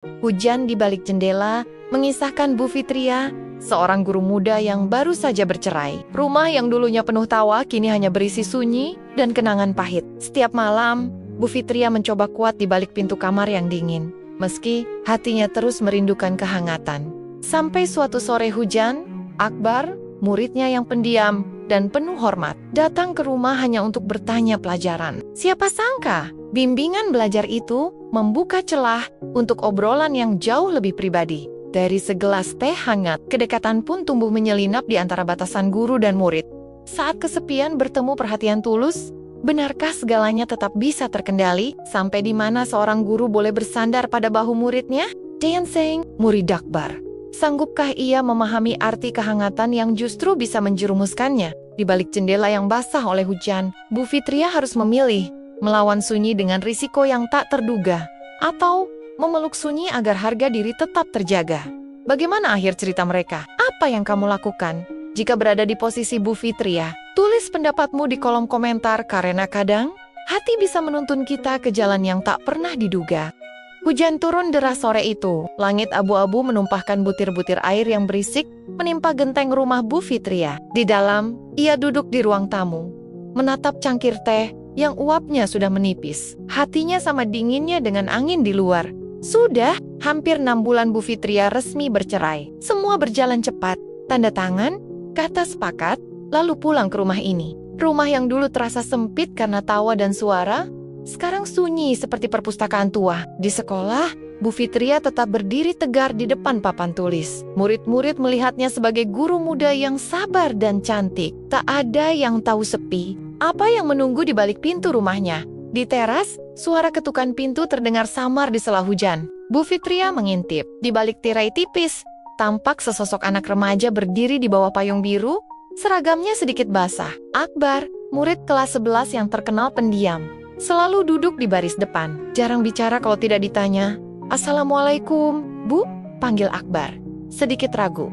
Hujan di balik jendela mengisahkan Bu Fitria, seorang guru muda yang baru saja bercerai. Rumah yang dulunya penuh tawa kini hanya berisi sunyi dan kenangan pahit. Setiap malam, Bu Fitria mencoba kuat di balik pintu kamar yang dingin, meski hatinya terus merindukan kehangatan. Sampai suatu sore hujan, Akbar, muridnya yang pendiam dan penuh hormat, datang ke rumah hanya untuk bertanya pelajaran. Siapa sangka, bimbingan belajar itu membuka celah untuk obrolan yang jauh lebih pribadi. Dari segelas teh hangat, kedekatan pun tumbuh menyelinap di antara batasan guru dan murid. Saat kesepian bertemu perhatian tulus, benarkah segalanya tetap bisa terkendali sampai di mana seorang guru boleh bersandar pada bahu muridnya? Dancing, murid Akbar. Sanggupkah ia memahami arti kehangatan yang justru bisa menjerumuskannya? Di balik jendela yang basah oleh hujan, Bu Fitria harus memilih, melawan sunyi dengan risiko yang tak terduga, atau memeluk sunyi agar harga diri tetap terjaga. Bagaimana akhir cerita mereka? Apa yang kamu lakukan jika berada di posisi Bu Fitria? Tulis pendapatmu di kolom komentar karena kadang hati bisa menuntun kita ke jalan yang tak pernah diduga. Hujan turun deras sore itu. Langit abu-abu menumpahkan butir-butir air yang berisik menimpa genteng rumah Bu Fitria. Di dalam, ia duduk di ruang tamu, menatap cangkir teh yang uapnya sudah menipis. Hatinya sama dinginnya dengan angin di luar. Sudah hampir 6 bulan Bu Fitria resmi bercerai. Semua berjalan cepat. Tanda tangan, kata sepakat, lalu pulang ke rumah ini. Rumah yang dulu terasa sempit karena tawa dan suara, sekarang sunyi seperti perpustakaan tua. Di sekolah, Bu Fitria tetap berdiri tegar di depan papan tulis. Murid-murid melihatnya sebagai guru muda yang sabar dan cantik. Tak ada yang tahu sepi apa yang menunggu di balik pintu rumahnya. Di teras, suara ketukan pintu terdengar samar di sela hujan. Bu Fitria mengintip. Di balik tirai tipis, tampak sesosok anak remaja berdiri di bawah payung biru. Seragamnya sedikit basah. Akbar, murid kelas 11 yang terkenal pendiam, selalu duduk di baris depan. Jarang bicara kalau tidak ditanya. Assalamualaikum, Bu, panggil Akbar. Sedikit ragu.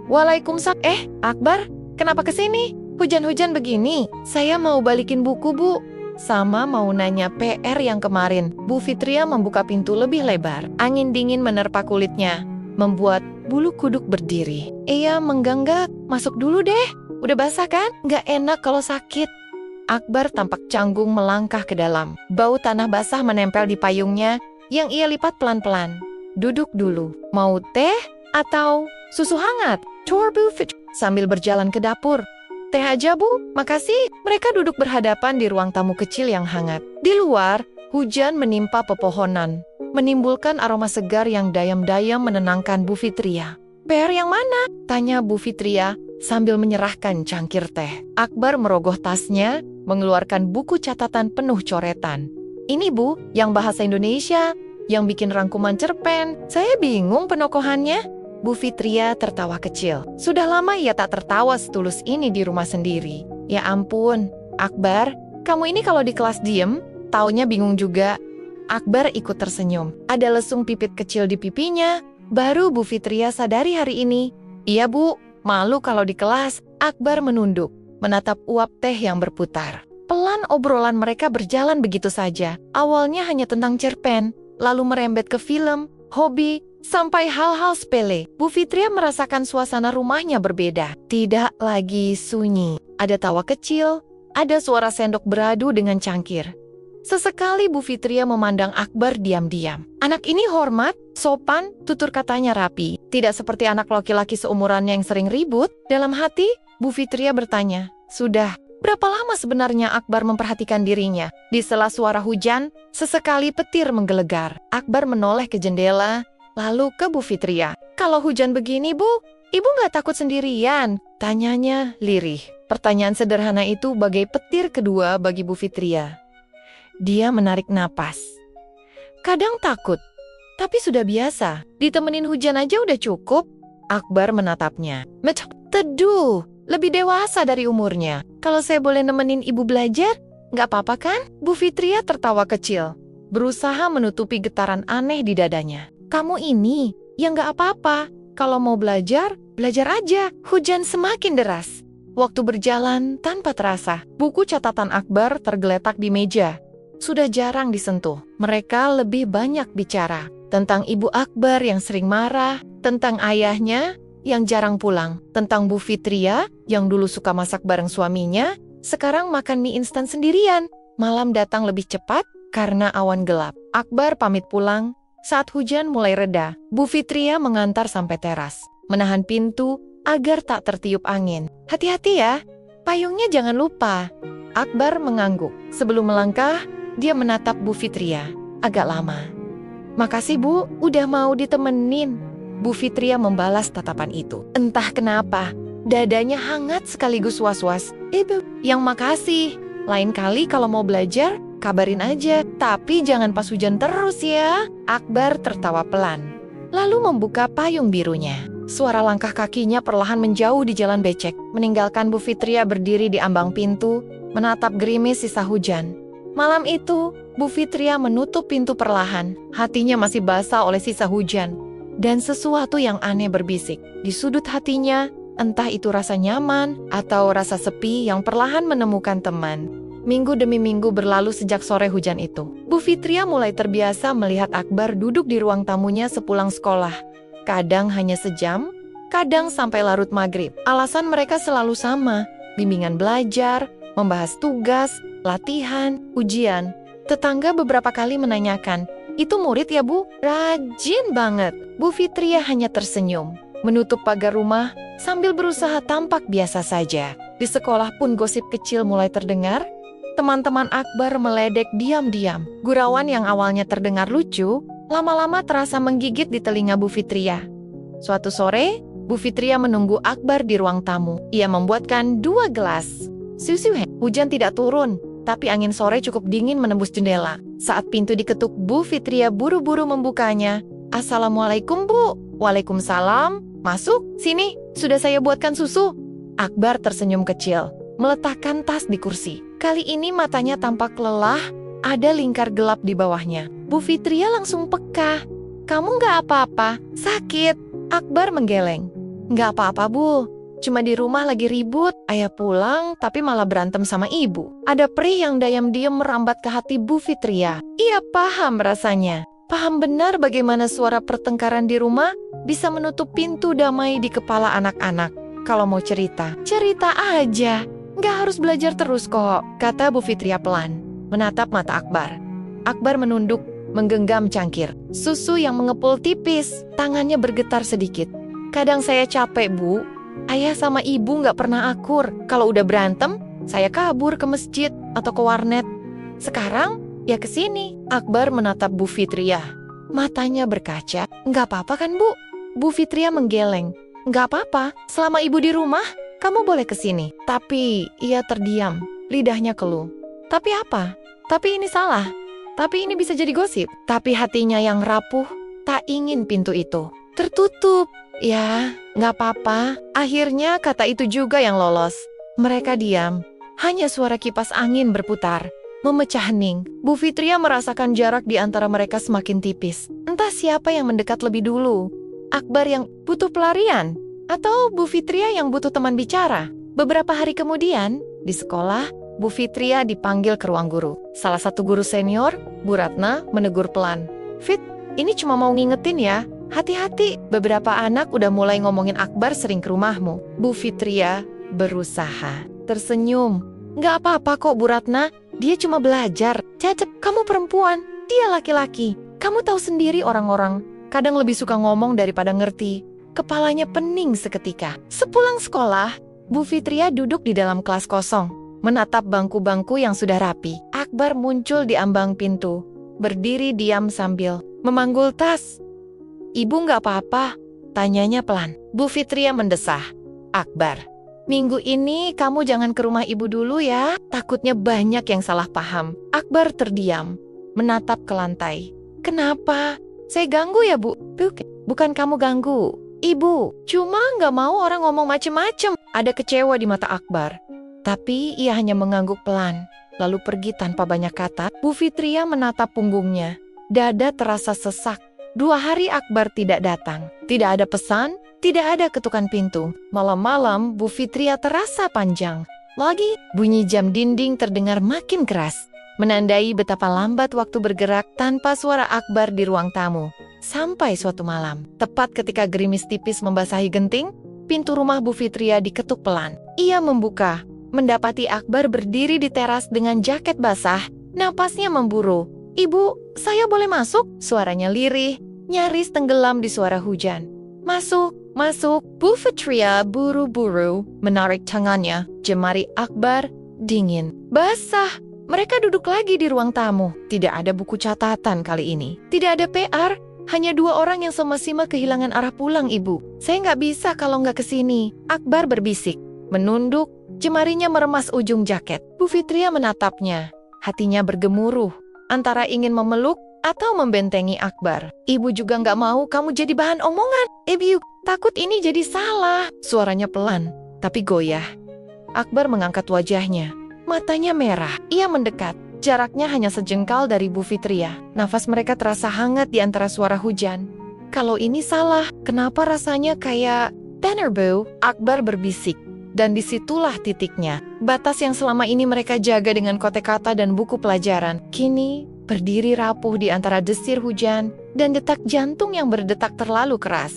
Waalaikumsalam. Akbar, kenapa kesini? Hujan-hujan begini. Saya mau balikin buku, Bu. Sama mau nanya PR yang kemarin. Bu Fitria membuka pintu lebih lebar. Angin dingin menerpa kulitnya, membuat bulu kuduk berdiri. Ia mengganggak. Masuk dulu deh. Udah basah kan? Nggak enak kalau sakit. Akbar tampak canggung melangkah ke dalam. Bau tanah basah menempel di payungnya yang ia lipat pelan-pelan. Duduk dulu. Mau teh atau susu hangat? Tur Bu Fitria sambil berjalan ke dapur. Teh aja, Bu. Makasih. Mereka duduk berhadapan di ruang tamu kecil yang hangat. Di luar, hujan menimpa pepohonan, menimbulkan aroma segar yang dayam-dayam menenangkan Bu Fitria. PR yang mana? Tanya Bu Fitria sambil menyerahkan cangkir teh. Akbar merogoh tasnya, mengeluarkan buku catatan penuh coretan. Ini, Bu, yang bahasa Indonesia, yang bikin rangkuman cerpen. Saya bingung penokohannya. Bu Fitria tertawa kecil. Sudah lama ia tak tertawa setulus ini di rumah sendiri. Ya ampun, Akbar, kamu ini kalau di kelas diem, taunya bingung juga. Akbar ikut tersenyum. Ada lesung pipit kecil di pipinya. Baru Bu Fitria sadari hari ini. Iya, Bu, malu kalau di kelas. Akbar menunduk, menatap uap teh yang berputar. Pelan obrolan mereka berjalan begitu saja. Awalnya hanya tentang cerpen, lalu merembet ke film, hobi, sampai hal-hal sepele. Bu Fitria merasakan suasana rumahnya berbeda. Tidak lagi sunyi. Ada tawa kecil, ada suara sendok beradu dengan cangkir. Sesekali Bu Fitria memandang Akbar diam-diam. Anak ini hormat, sopan, tutur katanya rapi. Tidak seperti anak laki-laki seumurannya yang sering ribut. Dalam hati, Bu Fitria bertanya, sudah berapa lama sebenarnya Akbar memperhatikan dirinya? Di sela suara hujan, sesekali petir menggelegar. Akbar menoleh ke jendela, lalu ke Bu Fitria. Kalau hujan begini, Bu, Ibu nggak takut sendirian? Tanyanya lirih. Pertanyaan sederhana itu bagai petir kedua bagi Bu Fitria. Dia menarik napas. Kadang takut, tapi sudah biasa. Ditemenin hujan aja udah cukup. Akbar menatapnya. Teduh, lebih dewasa dari umurnya. Kalau saya boleh nemenin Ibu belajar, nggak apa-apa kan? Bu Fitria tertawa kecil, berusaha menutupi getaran aneh di dadanya. Kamu ini, ya nggak apa-apa. Kalau mau belajar, belajar aja. Hujan semakin deras. Waktu berjalan tanpa terasa. Buku catatan Akbar tergeletak di meja. Sudah jarang disentuh. Mereka lebih banyak bicara. Tentang Ibu Akbar yang sering marah, tentang ayahnya yang jarang pulang, tentang Bu Fitria yang dulu suka masak bareng suaminya, sekarang makan mie instan sendirian. Malam datang lebih cepat karena awan gelap. Akbar pamit pulang saat hujan mulai reda. Bu Fitria mengantar sampai teras, menahan pintu agar tak tertiup angin. "Hati-hati ya, payungnya jangan lupa." Akbar mengangguk. Sebelum melangkah, dia menatap Bu Fitria agak lama. "Makasih Bu, udah mau ditemenin." Bu Fitria membalas tatapan itu. Entah kenapa, dadanya hangat sekaligus was-was. "Ibu, yang makasih. Lain kali kalau mau belajar, kabarin aja. Tapi jangan pas hujan terus ya." Akbar tertawa pelan, lalu membuka payung birunya. Suara langkah kakinya perlahan menjauh di jalan becek, meninggalkan Bu Fitria berdiri di ambang pintu, menatap gerimis sisa hujan. Malam itu, Bu Fitria menutup pintu perlahan. Hatinya masih basah oleh sisa hujan. Dan sesuatu yang aneh berbisik di sudut hatinya, entah itu rasa nyaman atau rasa sepi yang perlahan menemukan teman. Minggu demi minggu berlalu sejak sore hujan itu. Bu Fitria mulai terbiasa melihat Akbar duduk di ruang tamunya sepulang sekolah. Kadang hanya sejam, kadang sampai larut maghrib. Alasan mereka selalu sama, bimbingan belajar, membahas tugas, latihan, ujian. Tetangga beberapa kali menanyakan, "Itu murid ya Bu? Rajin banget." Bu Fitria hanya tersenyum, menutup pagar rumah sambil berusaha tampak biasa saja. Di sekolah pun gosip kecil mulai terdengar. Teman-teman Akbar meledek diam-diam. Gurauan yang awalnya terdengar lucu, lama-lama terasa menggigit di telinga Bu Fitria. Suatu sore, Bu Fitria menunggu Akbar di ruang tamu. Ia membuatkan 2 gelas susu. Hujan tidak turun, tapi angin sore cukup dingin menembus jendela. Saat pintu diketuk, Bu Fitria buru-buru membukanya. "Assalamualaikum Bu." "Waalaikumsalam. Masuk, sini, sudah saya buatkan susu." Akbar tersenyum kecil, meletakkan tas di kursi. Kali ini matanya tampak lelah, ada lingkar gelap di bawahnya. Bu Fitria langsung peka. "Kamu nggak apa-apa? Sakit?" Akbar menggeleng. "Nggak apa-apa Bu, cuma di rumah lagi ribut. Ayah pulang tapi malah berantem sama ibu." Ada perih yang diam-diam merambat ke hati Bu Fitria. Ia paham rasanya. Paham benar bagaimana suara pertengkaran di rumah bisa menutup pintu damai di kepala anak-anak. Kalau mau cerita, cerita aja. Nggak harus belajar terus kok, kata Bu Fitria pelan, menatap mata Akbar. Akbar menunduk, menggenggam cangkir. Susu yang mengepul tipis, tangannya bergetar sedikit. "Kadang saya capek, Bu. Ayah sama ibu nggak pernah akur. Kalau udah berantem, saya kabur ke masjid atau ke warnet. Sekarang, ya ke sini." Akbar menatap Bu Fitria. Matanya berkaca. "Nggak apa-apa kan, Bu?" Bu Fitria menggeleng. "Nggak apa-apa, selama ibu di rumah, kamu boleh ke sini." Tapi ia terdiam, lidahnya keluh. Tapi apa? Tapi ini salah. Tapi ini bisa jadi gosip. Tapi hatinya yang rapuh, tak ingin pintu itu tertutup. "Ya, nggak apa-apa." Akhirnya kata itu juga yang lolos. Mereka diam. Hanya suara kipas angin berputar, memecah hening. Bu Fitria merasakan jarak di antara mereka semakin tipis. Entah siapa yang mendekat lebih dulu. Akbar yang butuh pelarian, atau Bu Fitria yang butuh teman bicara. Beberapa hari kemudian, di sekolah, Bu Fitria dipanggil ke ruang guru. Salah satu guru senior, Bu Ratna, menegur pelan. "Fit, ini cuma mau ngingetin ya. Hati-hati, beberapa anak udah mulai ngomongin Akbar sering ke rumahmu." Bu Fitria berusaha tersenyum. "Nggak apa-apa kok Bu Ratna, dia cuma belajar. Cecep, kamu perempuan, dia laki-laki. Kamu tahu sendiri orang-orang kadang lebih suka ngomong daripada ngerti." Kepalanya pening seketika. Sepulang sekolah, Bu Fitria duduk di dalam kelas kosong, menatap bangku-bangku yang sudah rapi. Akbar muncul di ambang pintu, berdiri diam sambil memanggul tas. "Ibu nggak apa-apa?" tanyanya pelan. Bu Fitria mendesah. "Akbar, minggu ini kamu jangan ke rumah ibu dulu ya, takutnya banyak yang salah paham." Akbar terdiam, menatap ke lantai. "Kenapa? Saya ganggu ya Bu?" "Bukan kamu ganggu, Ibu. Cuma nggak mau orang ngomong macem-macem." Ada kecewa di mata Akbar. Tapi ia hanya mengangguk pelan, lalu pergi tanpa banyak kata. Bu Fitria menatap punggungnya. Dada terasa sesak. 2 hari Akbar tidak datang. Tidak ada pesan, tidak ada ketukan pintu. Malam-malam Bu Fitria terasa panjang. Lagi, bunyi jam dinding terdengar makin keras, menandai betapa lambat waktu bergerak tanpa suara Akbar di ruang tamu. Sampai suatu malam, tepat ketika gerimis tipis membasahi genting, pintu rumah Bu Fitria diketuk pelan. Ia membuka, mendapati Akbar berdiri di teras dengan jaket basah, napasnya memburu. "Ibu, saya boleh masuk?" Suaranya lirih, nyaris tenggelam di suara hujan. "Masuk, masuk." Bu Fitria buru-buru menarik tangannya. Jemari Akbar dingin, basah. Mereka duduk lagi di ruang tamu. Tidak ada buku catatan kali ini. Tidak ada PR. Hanya dua orang yang sama-sama kehilangan arah pulang, Ibu. "Saya nggak bisa kalau nggak kesini." Akbar berbisik. Menunduk, jemarinya meremas ujung jaket. Bu Fitria menatapnya. Hatinya bergemuruh, antara ingin memeluk atau membentengi Akbar. "Ibu juga nggak mau kamu jadi bahan omongan. Ibu, takut ini jadi salah." Suaranya pelan, tapi goyah. Akbar mengangkat wajahnya. Matanya merah. Ia mendekat. Jaraknya hanya sejengkal dari Bu Fitria. Nafas mereka terasa hangat di antara suara hujan. "Kalau ini salah, kenapa rasanya kayak tenor, Bu?" Akbar berbisik. Dan disitulah titiknya. Batas yang selama ini mereka jaga dengan kote kata dan buku pelajaran, kini berdiri rapuh di antara desir hujan dan detak jantung yang berdetak terlalu keras.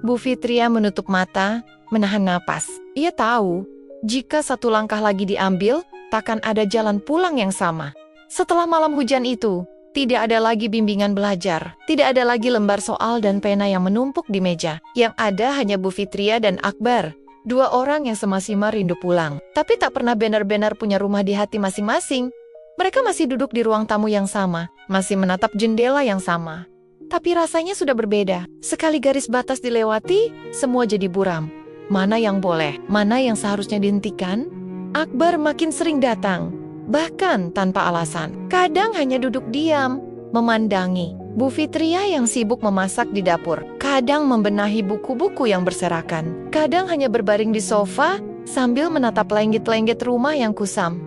Bu Fitria menutup mata, menahan napas. Ia tahu, jika satu langkah lagi diambil, takkan ada jalan pulang yang sama. Setelah malam hujan itu, tidak ada lagi bimbingan belajar, tidak ada lagi lembar soal dan pena yang menumpuk di meja. Yang ada hanya Bu Fitria dan Akbar, dua orang yang sama-sama rindu pulang, tapi tak pernah benar-benar punya rumah di hati masing-masing. Mereka masih duduk di ruang tamu yang sama, masih menatap jendela yang sama. Tapi rasanya sudah berbeda. Sekali garis batas dilewati, semua jadi buram. Mana yang boleh, mana yang seharusnya dihentikan? Akbar makin sering datang, bahkan tanpa alasan. Kadang hanya duduk diam, memandangi Bu Fitria yang sibuk memasak di dapur. Kadang membenahi buku-buku yang berserakan. Kadang hanya berbaring di sofa sambil menatap lenggit-lenggit rumah yang kusam.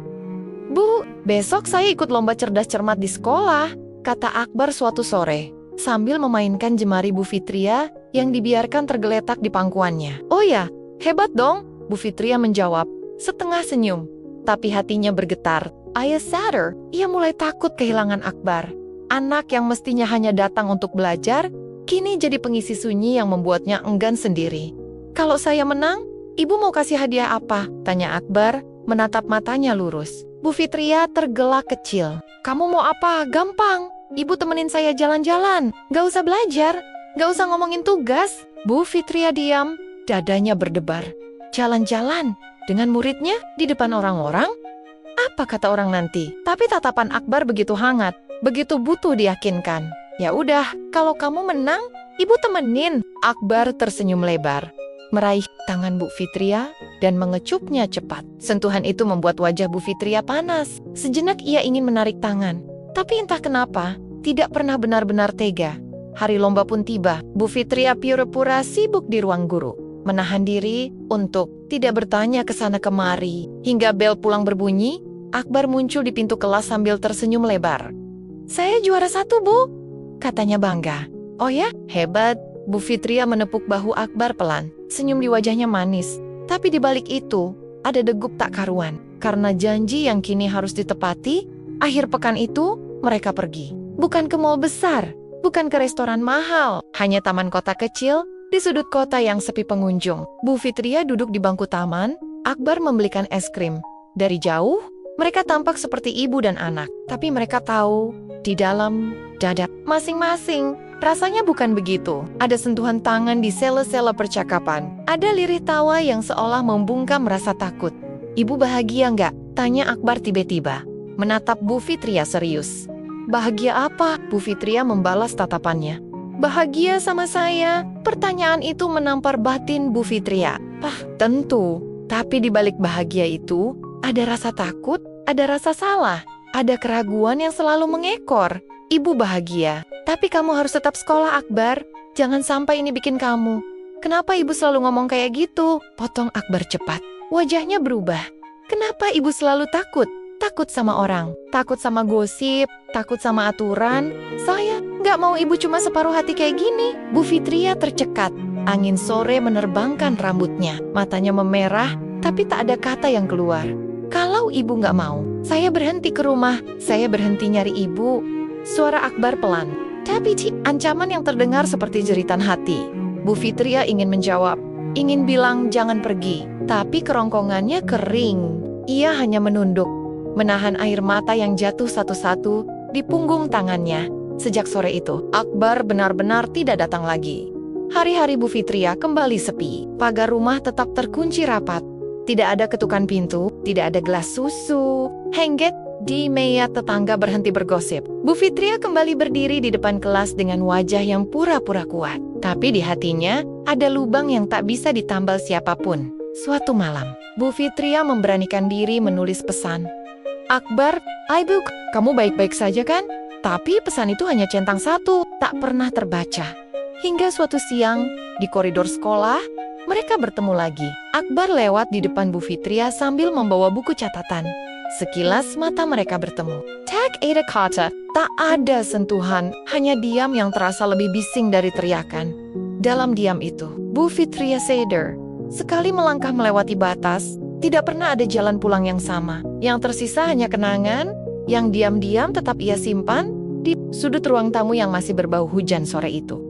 "Bu, besok saya ikut lomba cerdas cermat di sekolah," kata Akbar suatu sore, sambil memainkan jemari Bu Fitria yang dibiarkan tergeletak di pangkuannya. "Oh ya, hebat dong," Bu Fitria menjawab, setengah senyum, tapi hatinya bergetar. Ayah sadar, ia mulai takut kehilangan Akbar. Anak yang mestinya hanya datang untuk belajar, kini jadi pengisi sunyi yang membuatnya enggan sendiri. "Kalau saya menang, ibu mau kasih hadiah apa?" tanya Akbar, menatap matanya lurus. Bu Fitria tergelak kecil. "Kamu mau apa? Gampang. Ibu temenin saya jalan-jalan. Gak usah belajar, gak usah ngomongin tugas." Bu Fitria diam, dadanya berdebar. Jalan-jalan dengan muridnya di depan orang-orang? Apa kata orang nanti? Tapi tatapan Akbar begitu hangat, begitu butuh diyakinkan. "Ya udah, kalau kamu menang, ibu temenin." Akbar tersenyum lebar, meraih tangan Bu Fitria dan mengecupnya cepat. Sentuhan itu membuat wajah Bu Fitria panas. Sejenak ia ingin menarik tangan, tapi entah kenapa tidak pernah benar-benar tega. Hari lomba pun tiba. Bu Fitria pura-pura sibuk di ruang guru, menahan diri untuk tidak bertanya ke sana kemari. Hingga bel pulang berbunyi, Akbar muncul di pintu kelas sambil tersenyum lebar. "Saya juara 1, Bu," katanya bangga. "Oh ya, hebat." Bu Fitria menepuk bahu Akbar pelan. Senyum di wajahnya manis. Tapi di balik itu, ada degup tak karuan. Karena janji yang kini harus ditepati, akhir pekan itu mereka pergi. Bukan ke mall besar, bukan ke restoran mahal, hanya taman kota kecil di sudut kota yang sepi pengunjung. Bu Fitria duduk di bangku taman, Akbar membelikan es krim. Dari jauh, mereka tampak seperti ibu dan anak. Tapi mereka tahu, di dalam dada masing-masing, rasanya bukan begitu. Ada sentuhan tangan di sela-sela percakapan. Ada lirih tawa yang seolah membungkam rasa takut. "Ibu bahagia nggak?" tanya Akbar tiba-tiba, menatap Bu Fitria serius. "Bahagia apa?" Bu Fitria membalas tatapannya. "Bahagia sama saya?" Pertanyaan itu menampar batin Bu Fitria. Tentu. Tapi di balik bahagia itu, ada rasa takut, ada rasa salah, ada keraguan yang selalu mengekor. "Ibu bahagia, tapi kamu harus tetap sekolah, Akbar. Jangan sampai ini bikin kamu." "Kenapa ibu selalu ngomong kayak gitu?" potong Akbar cepat. Wajahnya berubah. "Kenapa ibu selalu takut? Takut sama orang, takut sama gosip, takut sama aturan. Saya nggak mau ibu cuma separuh hati kayak gini." Bu Fitria tercekat. Angin sore menerbangkan rambutnya. Matanya memerah, tapi tak ada kata yang keluar. "Kalau ibu nggak mau, saya berhenti ke rumah. Saya berhenti nyari ibu." Suara Akbar pelan. Tapi ancaman yang terdengar seperti jeritan hati. Bu Fitria ingin menjawab, ingin bilang jangan pergi, tapi kerongkongannya kering. Ia hanya menunduk, menahan air mata yang jatuh satu-satu di punggung tangannya. Sejak sore itu, Akbar benar-benar tidak datang lagi. Hari-hari Bu Fitria kembali sepi. Pagar rumah tetap terkunci rapat. Tidak ada ketukan pintu, tidak ada gelas susu. Hengget di meja tetangga berhenti bergosip. Bu Fitria kembali berdiri di depan kelas dengan wajah yang pura-pura kuat. Tapi di hatinya ada lubang yang tak bisa ditambal siapapun. Suatu malam, Bu Fitria memberanikan diri menulis pesan. Akbar, Ibu, kamu baik-baik saja kan? Tapi pesan itu hanya centang satu, tak pernah terbaca. Hingga suatu siang, di koridor sekolah, mereka bertemu lagi. Akbar lewat di depan Bu Fitria sambil membawa buku catatan. Sekilas mata mereka bertemu. Tak ada kata, tak ada sentuhan, hanya diam yang terasa lebih bising dari teriakan. Dalam diam itu, Bu Fitria sadar. Sekali melangkah melewati batas, tidak pernah ada jalan pulang yang sama. Yang tersisa hanya kenangan, yang diam-diam tetap ia simpan di sudut ruang tamu yang masih berbau hujan sore itu.